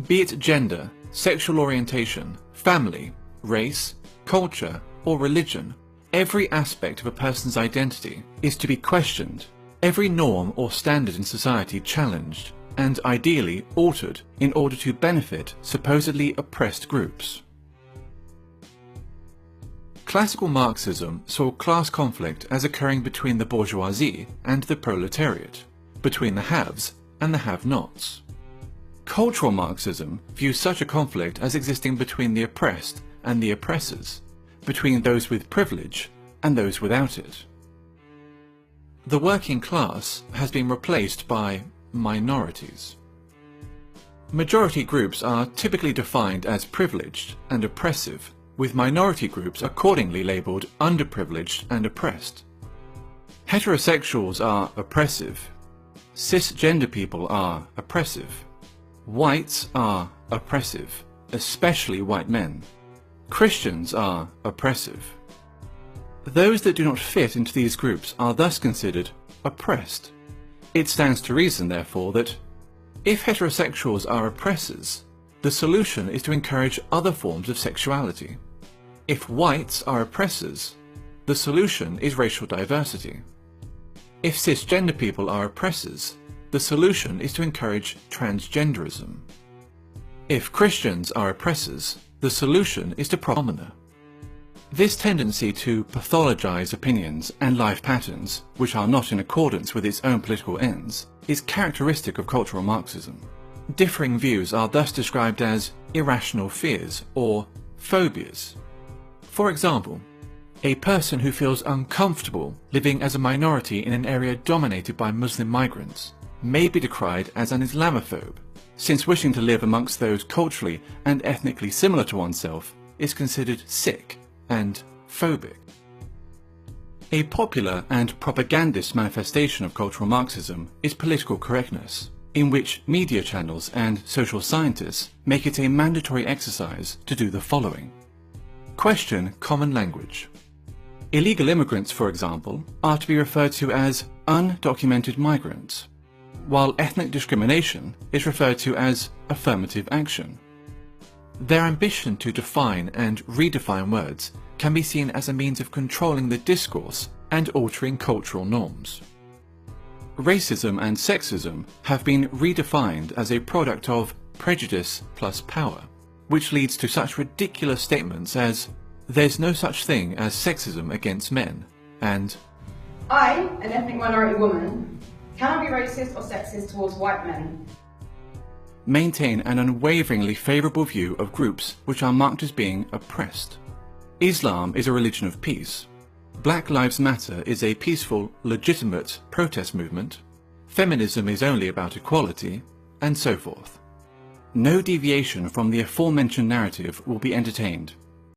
Be it gender, sexual orientation, family, race, culture, or religion, every aspect of a person's identity is to be questioned, every norm or standard in society challenged, and ideally altered in order to benefit supposedly oppressed groups. Classical Marxism saw class conflict as occurring between the bourgeoisie and the proletariat, between the haves and the have-nots. Cultural Marxism views such a conflict as existing between the oppressed and the oppressors, between those with privilege and those without it. The working class has been replaced by minorities. Majority groups are typically defined as privileged and oppressive, with minority groups accordingly labelled underprivileged and oppressed. Heterosexuals are oppressive, cisgender people are oppressive, whites are oppressive, especially white men, Christians are oppressive. Those that do not fit into these groups are thus considered oppressed. It stands to reason, therefore, that if heterosexuals are oppressors, the solution is to encourage other forms of sexuality. If whites are oppressors, the solution is racial diversity. If cisgender people are oppressors, the solution is to encourage transgenderism. If Christians are oppressors, the solution is to promulgate. This tendency to pathologize opinions and life patterns, which are not in accordance with its own political ends, is characteristic of cultural Marxism. Differing views are thus described as irrational fears or phobias. For example, a person who feels uncomfortable living as a minority in an area dominated by Muslim migrants may be decried as an Islamophobe, since wishing to live amongst those culturally and ethnically similar to oneself is considered sick and phobic. A popular and propagandist manifestation of cultural Marxism is political correctness, in which media channels and social scientists make it a mandatory exercise to do the following. Question common language. Illegal immigrants, for example, are to be referred to as undocumented migrants, while ethnic discrimination is referred to as affirmative action. Their ambition to define and redefine words can be seen as a means of controlling the discourse and altering cultural norms. Racism and sexism have been redefined as a product of prejudice plus power, which leads to such ridiculous statements as, "There's no such thing as sexism against men," and "I, an ethnic minority woman, cannot be racist or sexist towards white men." Maintain an unwaveringly favourable view of groups which are marked as being oppressed. Islam is a religion of peace. Black Lives Matter is a peaceful, legitimate protest movement. Feminism is only about equality, and so forth. No deviation from the aforementioned narrative will be entertained.